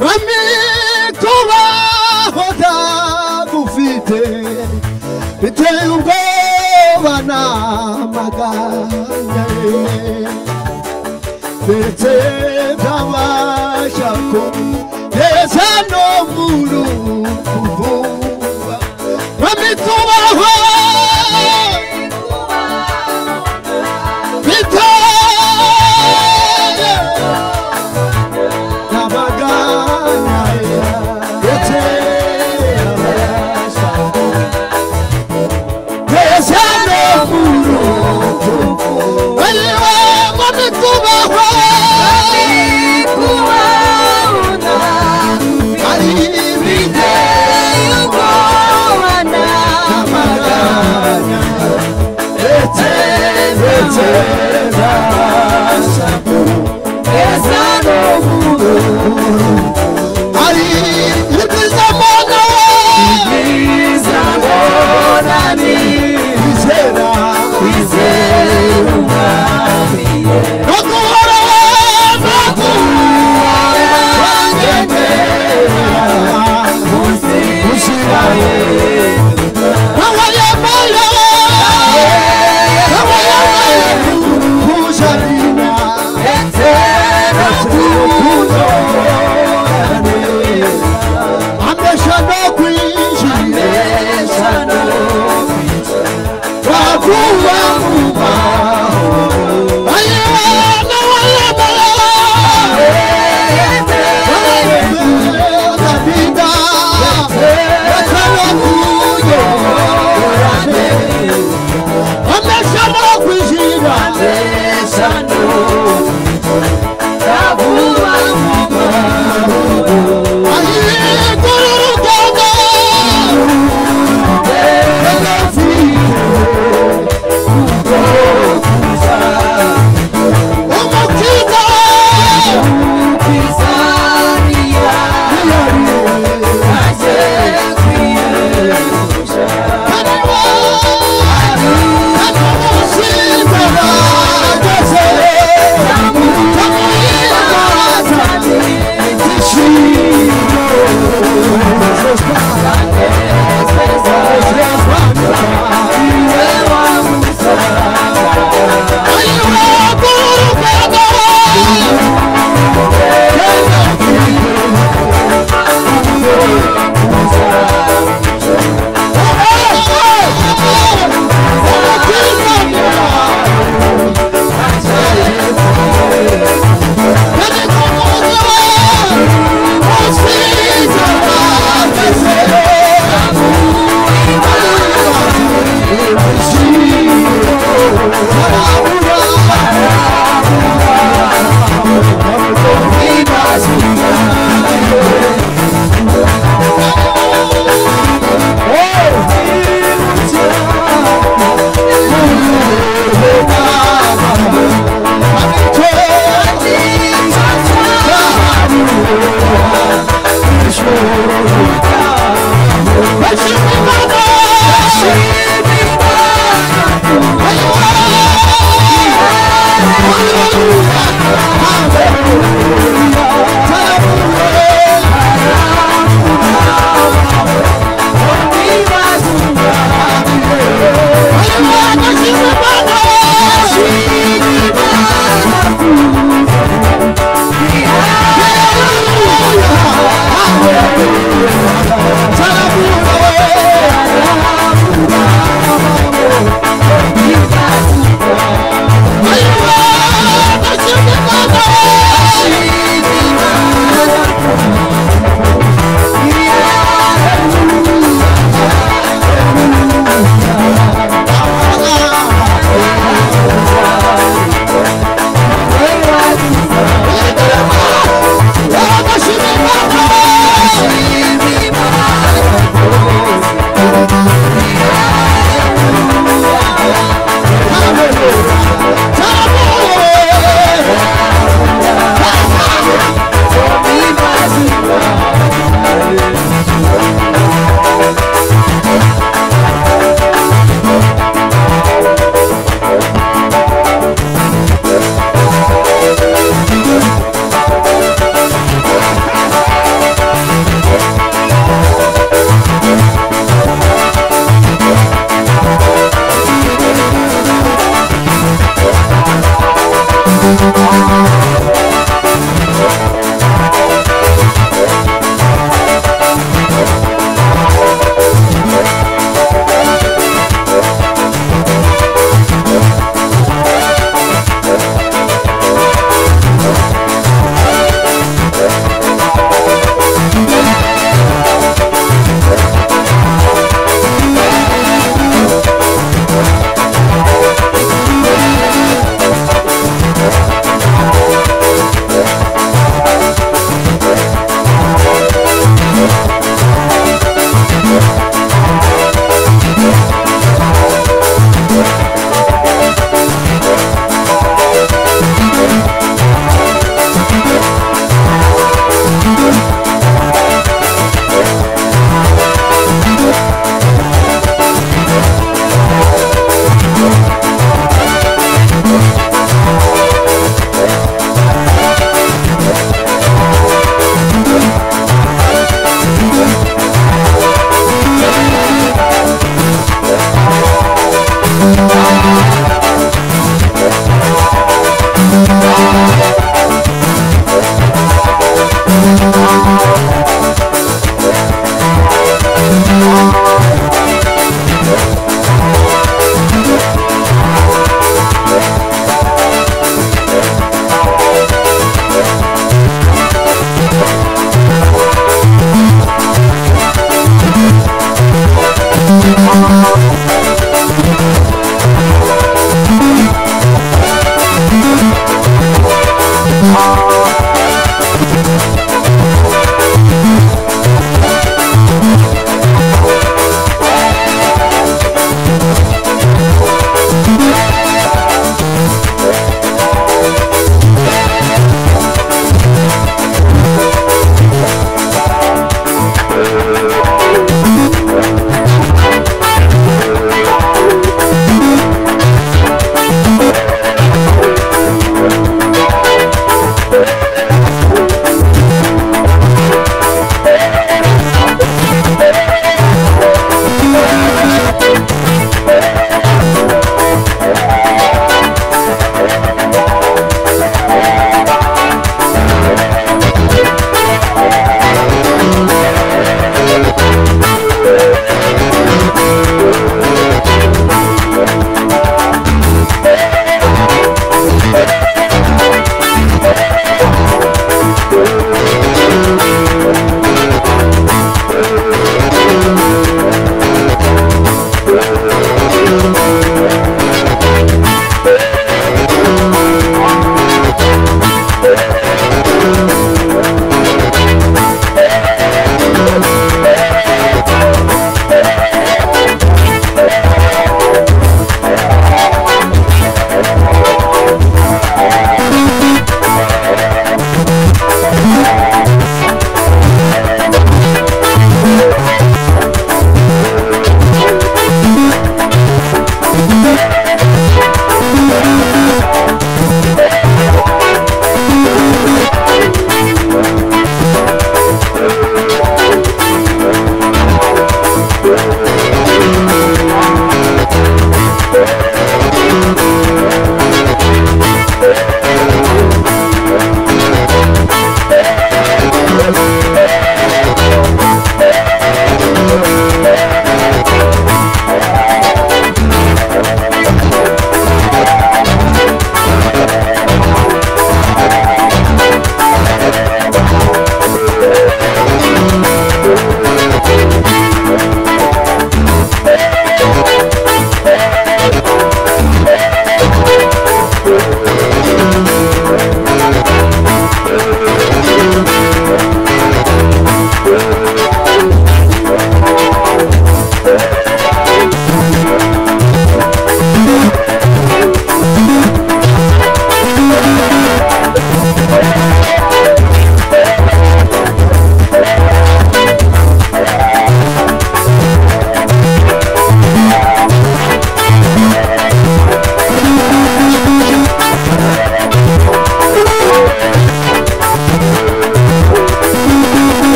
Mami kubaho ndagufite biteye ubwoba n'amaganya ndetse ntabasha kugeza no mu rupfu Mami kubaho Tabuwa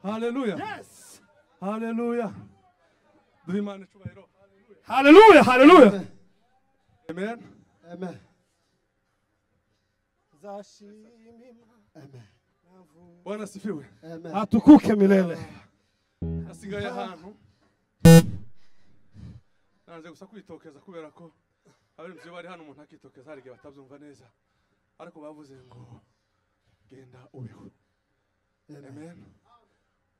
Hallelujah. Yes. Hallelujah. Duhe Imana icyubahiro. Hallelujah. Hallelujah. Amen. Amen. Amen. Bwana asifiwe. Amen. Atukuke milele. Hasigaye ahantu nanze gusa kwitokeza kubera ko abarinzi bari hano umuntu akitokeza hari igihe batabyumva neza ariko bavuze ngo genda ubeho. Amen.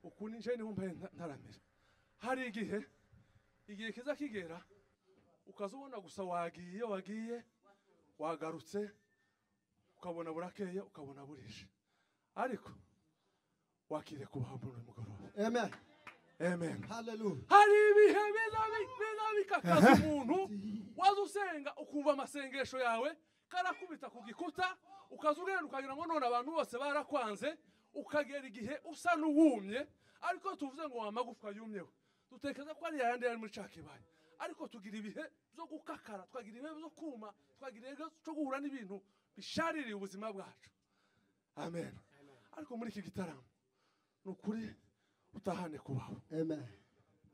Ukuni nje niho mbaye ntaramira. Hari igihe kiza kigera ukazubona gusa wagiye wagarutse ukabona burakeye ukabona burije ariko wakire kubaho muri mugoroba. Amen. Amen. Hallelujah. Hari ibihe bikakaza umuntu waza usenga ukumva amasengesho yawe karakubita ku gikuta ukazugenda ukagira ngo none abantu bose barakwanze ukagera igihe usa n'uwumye ariko tuvuze ngo amagufwa yumyeho dutekeza ko ari yandi ari muri cakibaye ariko tugira ibihe byo gukakara twagira ibihe byo kuma twagira ibihe byo guhura n'ibintu bishaririye ubuzima bwacu. Amen. Ariko muri iki gitaramo nukuri utahane kubaho. Amen.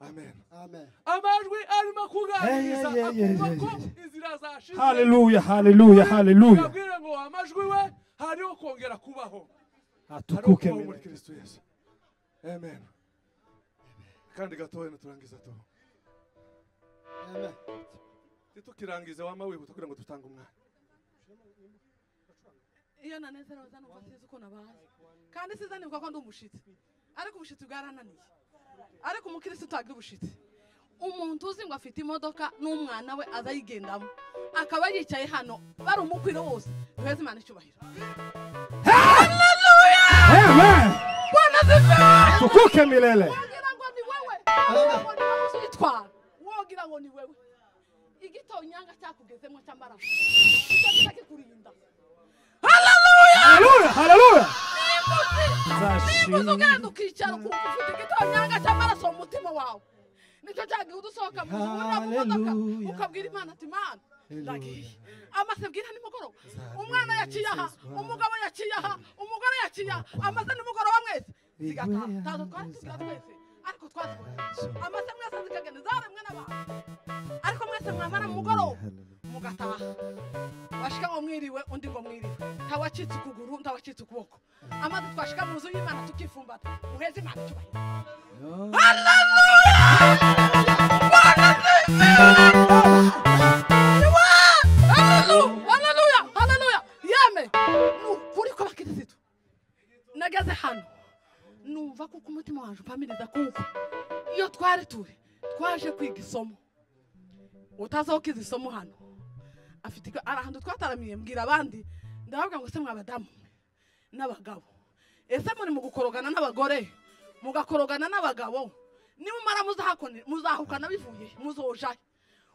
Amen. Amen. Amajwi arimo kuganiriza akumva ko inzira zashize. Hallelujah. Hallelujah. Hallelujah. Yabwira ngo amajwi we hariho kongera kubaho. Atukuke muri milele. Kristo Yesu. Amen. Kandi gatoye naturangiza to. Amen. Tukirangiza wama wihuta kugira ngo dutange umwana. Iyo nanezerewe zano mfatiza uko nabaye kandi sizanibuka ko ndi umushitsi ariko ubushitsi bwarananiye ariko umukristo utagira ubushitsi umuntu uzi ngo afite imodoka n'umwana we azayigendamo akaba yicaye hano bari umukwiro wose duheze Imana icyubahiro. Hallelujah. Amen. Bwana sifiwe. Atukuke milele. Wogira ngo ni wewe wogira ngo ni wewe uzitwara wogira ngo ni wewe igitonyanga cyakugezemo cy'amaraso icyo kikurinda. Hallelujah. Hallelujah. Niba ugenda ukicara ukumva ufite igitonyanga cy'amaraso mu mutima wawe nicyo cyagiye udusohoka mu modoka ukabwira Imana ati Mana ndagiye amaze bwira nimugoroba umwana yaciye aha umugabo yaciye aha umugore yaciye aha amaze nimugoroba mwese zigataha tazo twatugira twese ariko twazibona amaze mwese zikagenda zaremwe n'abantu ariko mwese mwamara mu mugoroba mugataha washika ngo mwiriwe undi ngo mwiriwe ntawacitse ukuguru ntawacitse ukuboko amaze twashika mu nzu y'Imana tukifumbata muheze Imana icyubahiro. Hallelujah. Hallelujah. Yeme nukuri ko bakirisitu nageze hano numva kuko umutima wanje upamiriza kuko iyo twari twaje kwiga isomo utazokiza isomo hano afite arahantu twataramiye mbwira abandi ndavuga ngo se mwabadamu n'abagabo ese muri mu gukorogana n'abagore mugakorogana n'abagabo nimumara muzahukana bivuye muzoja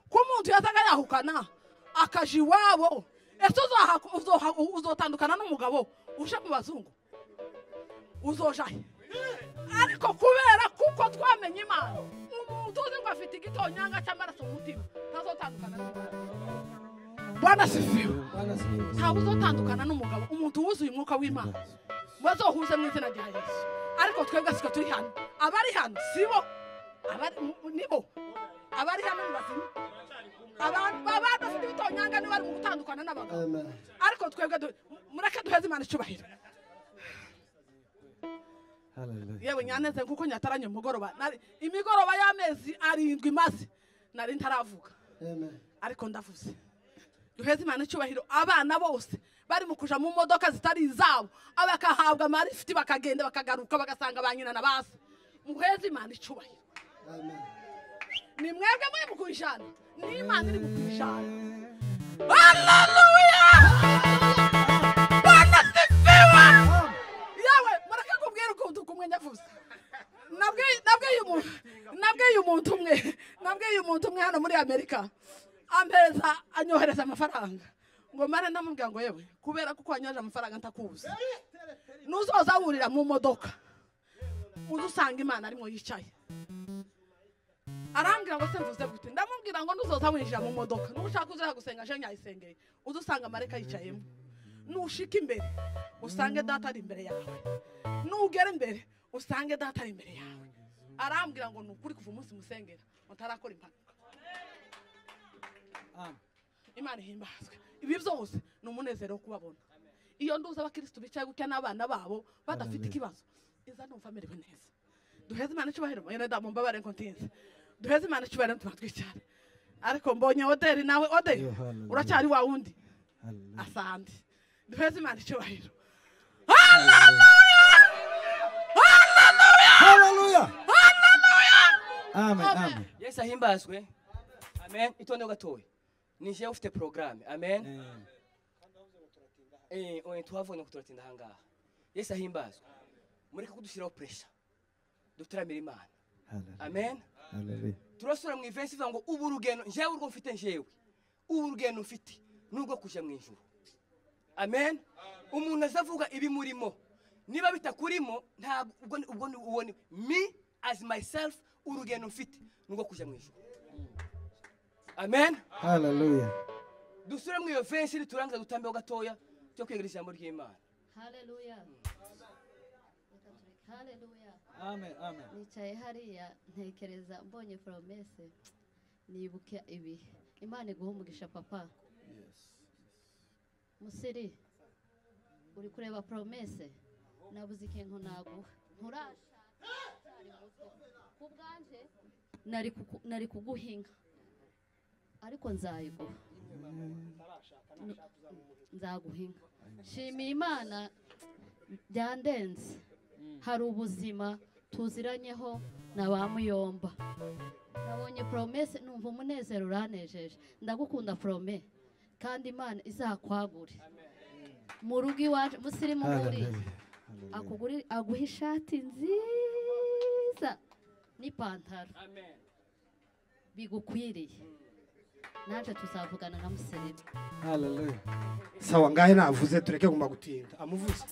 ko umuntu yazaga yahukana akaji wabo ese uzotandukana n'umugabo uje mu bazungu uzoja ariko kubera kuko twamenye Imana umuntu uzi ngo afite igitonyanga cy'amaraso mu mutima ntazotandukana n'umugabo. Bwana sifiwe. Ntawe uzotandukana n'umugabo umuntu wuzuye umwuka w'Imana bazohuze mu izina rya Yesu ariko twebwe siko turi hano abari hano sibo nibo abari hano bazima abantu bafite ibitonyanga ni bari mu gutandukana n'abagabo ariko twebwe mureke duheze Imana icyubahiro. Yewe nyaneze kuko nyataranye umugoroba imigoroba y'amezi 7 maze nari ntaravuga ariko ndavuze duheze Imana icyubahiro. Abana bose bari mu kuja mu modoka zitari izabo abakahabwa amarifiti bakagenda bakagaruka bagasanga banyina na base muheze Imana icyubahiro. Ni mwebwe muri mukujana ni Imana iri mukujana. Hallelujah. Bwana sifiwe. Yawe mureke kubwira ukuntu kumwe nyavuze nabwiye umuntu umwe hano muri Amerika ambeza anyohereza amafaranga ngo mare ndamubwira ngo yewe kubera kuko wanyoje amafaranga ntakubuza nuzoza wurira mu modoka uzusanga Imana arimo yicaye arambwira ngo se mvuze gute ndamubwira ngo nuzoza winjira mu modoka nushaka uzaha gusenga je nyayisengeye uzusanga mareka yicayemo nushika imbere usange data ari imbere yawe nugera imbere usange data ari imbere yawe arambwira ngo nukuri kuva umunsi musengera utarakora impanuka. Imana ihimbazwe. Ibi byose ni umunezero wo kubabona. Iyo nduza abakristo bicaye gutya n'abana babo badafite ikibazo iza numva merewe neza. Duheze Imana cyubahiro yene da mumbabare kontinze. Duheze Imana cyubahiro tubatwicare. Ariko mbonye Oderi nawe Oderi uracyari wa wundi. Asante. Duheze Imana cyubahiro. Hallelujah. Amen. Amen. Yesu ahimbazwe. Amen. Itonde gatoya. Nije ufite programme. Amen. Oye tuhavone kuturatinda hangaha. Yesu ahimbazwe. Mureke kudushiraho pressure. Dutaramira Imana. Amen. Hallelujah. Turasura mu event ivuga ngo ubu rugendo njewe urwo mfite njewe. Ubu rugendo mfite nubwo kuja mu ijuru. Amen. Umuntu azavuga ibi murimo. Niba bitakurimo nta ubwo ubone me as myself urugendo mfite nubwo kuja mu ijuru. Amen. Hallelujah. Dusure mu event turangiza dutambeho gatoya cyo kwigira ijambo ry'Imana. Hallelujah. Hallelujah. Amen. Amen. Nicaye hariya ntekereza mbonye promesse nibuke ibi. Imana iguha umugisha papa. Yes. Musiri uri kureba promesse nabuze ikintu naguha. Nturashaka cyari muto. Kubwanje nari kuguhinga. Ariko nzayiguha. Nzaguhinga. Shimiye Imana byandenze. Hari ubuzima tuziranyeho na ba Muyomba. Nabonye promesse numva umunezero uranejeje. Ndagukunda promesse kandi Imana izakwagure. Mu rugo iwaje musiri muri akuguri aguha ishati nziza n'ipantaro. Amen. Bigukwiriye. Naje tuzavugana na musiri. Hallelujah. Sawa ngahe navuze tureke guma gutinda. Amuvuze.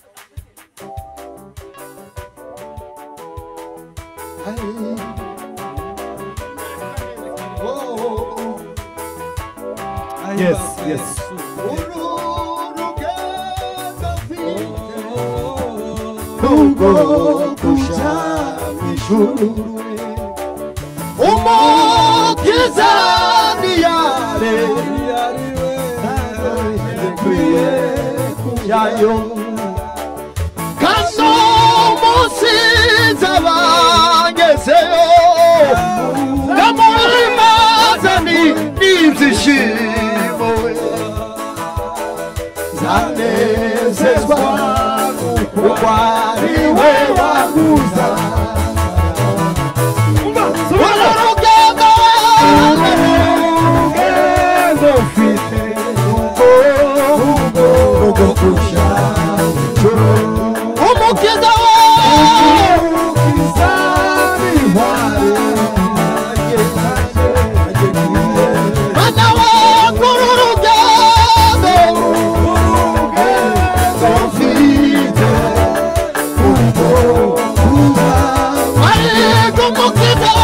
Yes. Yes. Nubwo kuja mw'ijuru umukiza ntiyare kwiye kujayo kandi umunsi nzabangezeyo ndamuhimbaza n'ibyishimo zanezezwa kuko ari we waguza urugendo ufite rwo kuja umukiza Mana wangu urugendo ufite ariko umukiza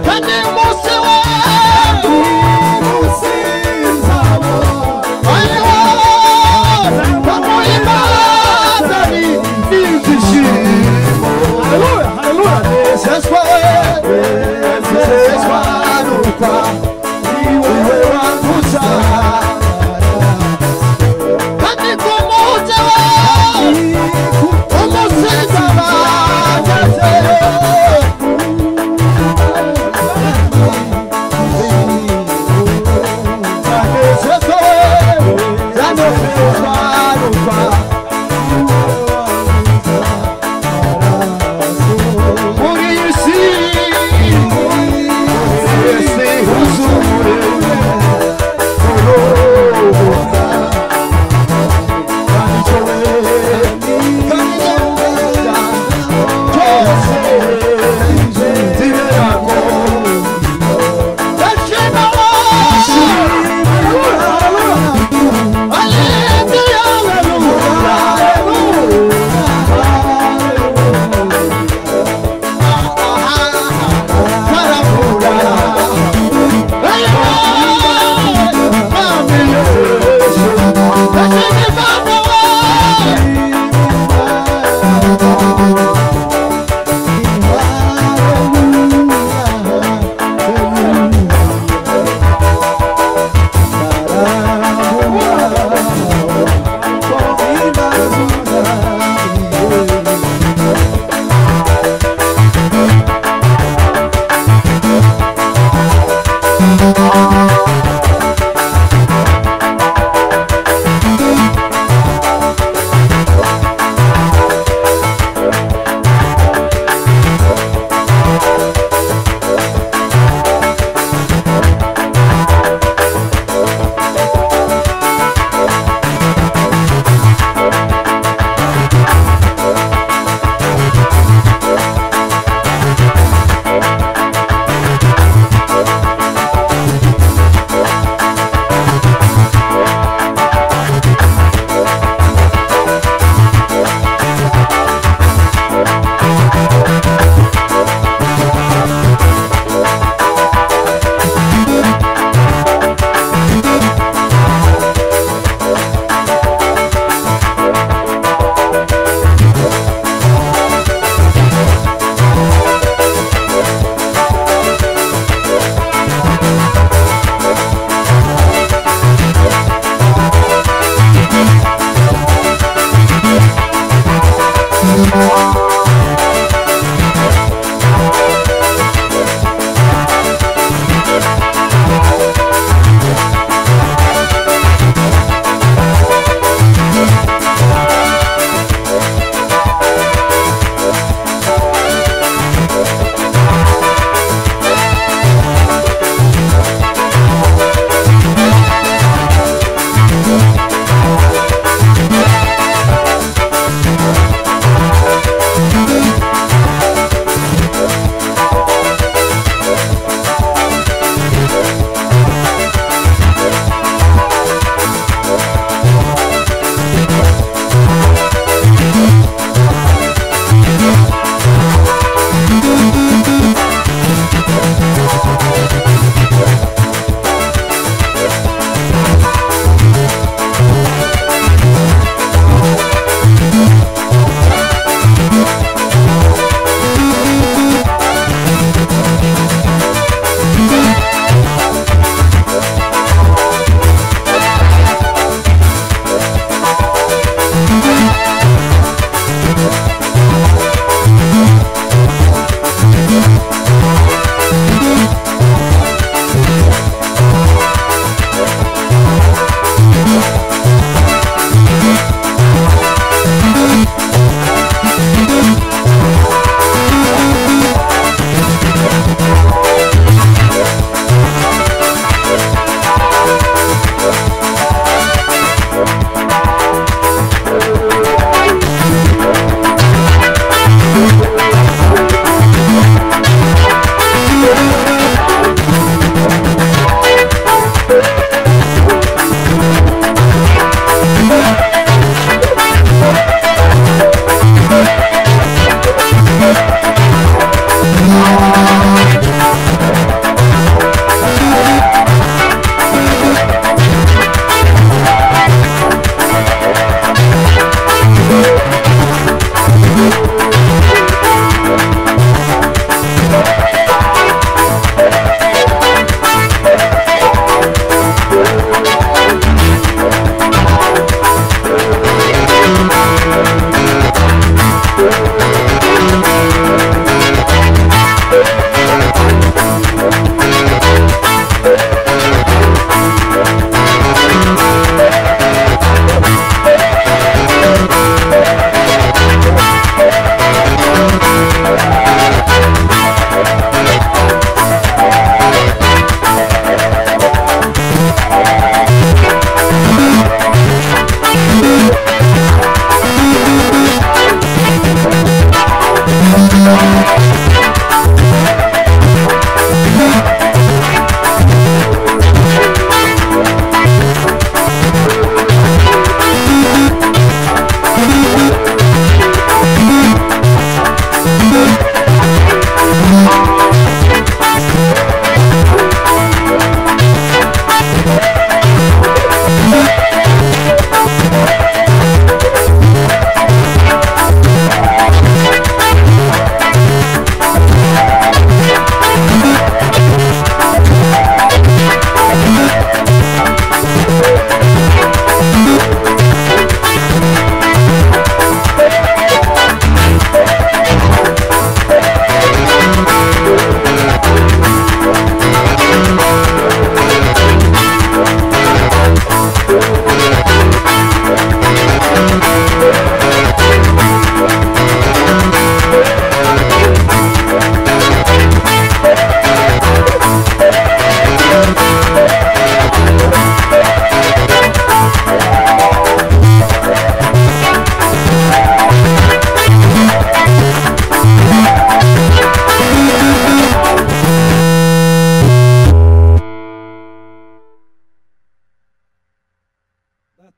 kandi umunsi we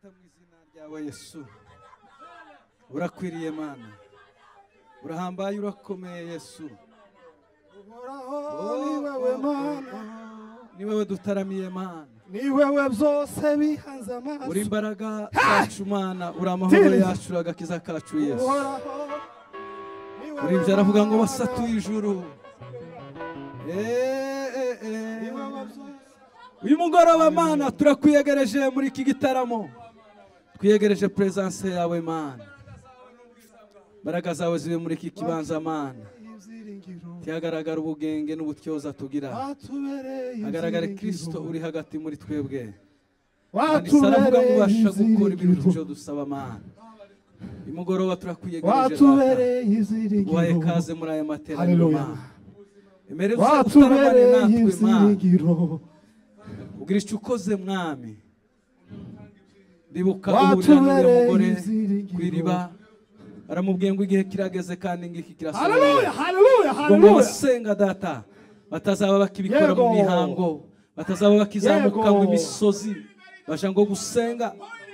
data mu izina ryawe Yesu urakwiriye mana urahambaye urakomeye Yesu uhoraho ni wewe mana ni wewe dutaramiye mana ni wewe byose bihanze amaso uri imbaraga zacu mana uri amahoro yacu uri agakiza kacu Yesu uhoraho ni wewe uri ibyo aravuga ngo wasatuye Mana. ijuru Ni wewe byose. uyu mugoroba mana turakwiyegereje muri iki gitaramo twiyegereje presence yawe mana imbaraga zawe zibe muri iki kibanza mana Ibyiringiro. tihagaragara ubugenge n'ubutyoza tugira Watubereye hagaragare ibyiringiro. Kristo uri hagati muri twebwe kandi saravuga ngo Watubereye ubasha gukora ibintu ibyiringiro. tuje dusaba mana imugoroba turakwiyegereje Watubereye ibyiringiro. uhaye kaze muri aya materaniro Hallelujah. mana emereza utaramane Watubereye natwe mana ibyiringiro. ugira icyo ukoze mwami ndibuka uhurira n'uriya mugore ku iriba aramubwiye ngo igihe kirageze kandi ngiki kirasohoye Hallelujah, hallelujah, ngo hallelujah. basenga data batazaba bakibikora mu Yego. mihango batazaba bakizamuka Yego. mu misozi basha ngo gusenga